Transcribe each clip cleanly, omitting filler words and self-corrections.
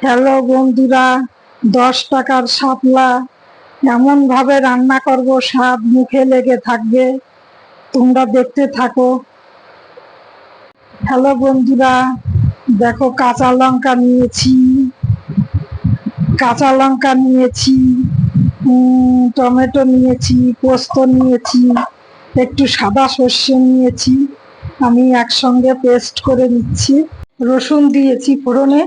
Hello বন্ধুরা, 10 টাকার শাপলা এমন ভাবে রান্না করব, স্বাদ মুখে লেগে থাকবে। তোমরা দেখতে থাকো। হ্যালো বন্ধুরা, দেখো কাঁচা লঙ্কা নিয়েছি, টমেটো নিয়েছি, পোস্ত নিয়েছি, একটু সাদা সর্ষে নিয়েছি। আমি একসঙ্গে পেস্ট করে নিচ্ছি। রসুন দিয়েছি ফোড়নে।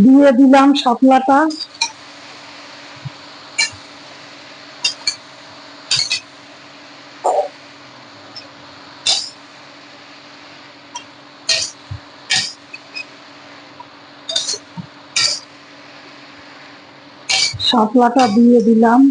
দিয়ে দিলাম শাপলাটা। শাপলাটা দিয়ে দিলাম।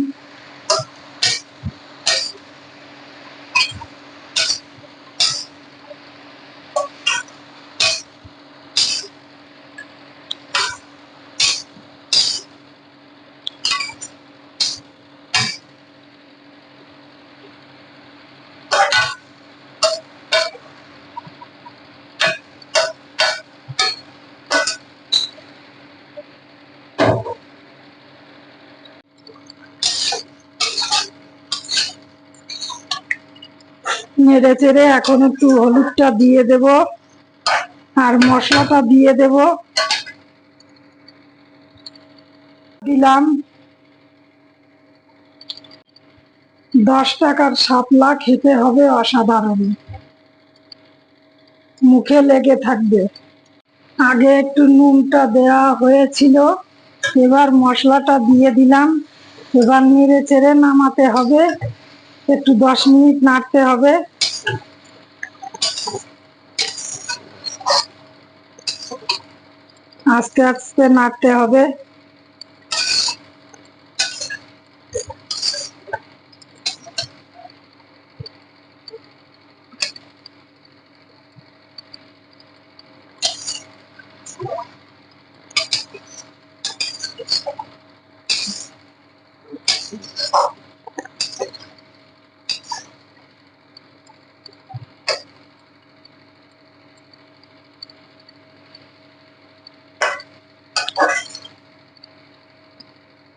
নেড়ে চেড়ে এখন একটু হলুদটা দিয়ে দেব, আর মশলাটা দিয়ে দেব। দিলাম 10 টাকার শাপলা, খেতে হবে অসাধারণ, মুখে লেগে থাকবে। আগে একটু নুনটা দেওয়া হয়েছিল, এবার মশলাটা দিয়ে দিলাম। এবার নেড়ে চেড়ে নামাতে হবে, একটু 10 মিনিট নাড়তে হবে। আস্তে আস্তে নাড়তে হবে।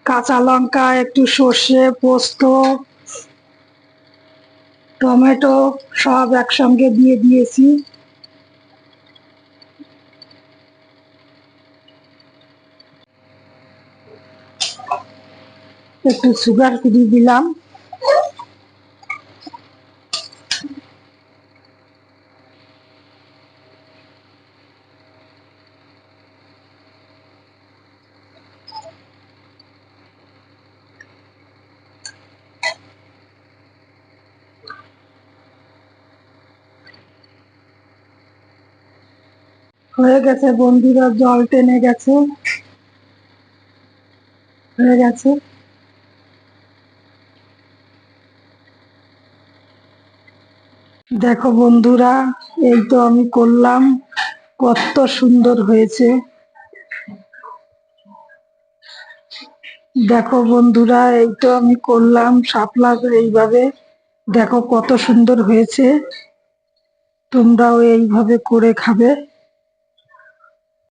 কাঁচা লঙ্কা, একটু সর্ষে, পোস্ত, টমেটো সব একসঙ্গে দিয়ে দিয়েছি। একটু সুগার ফ্রি দিলাম। হয়ে গেছে বন্ধুরা, জল টেনে গেছে, হয়ে গেছে। দেখো বন্ধুরা, এই তো আমি করলাম, কত সুন্দর হয়েছে। দেখো বন্ধুরা, এই তো আমি করলাম শাপলা এইভাবে, দেখো কত সুন্দর হয়েছে। তোমরাও এইভাবে করে খাবে।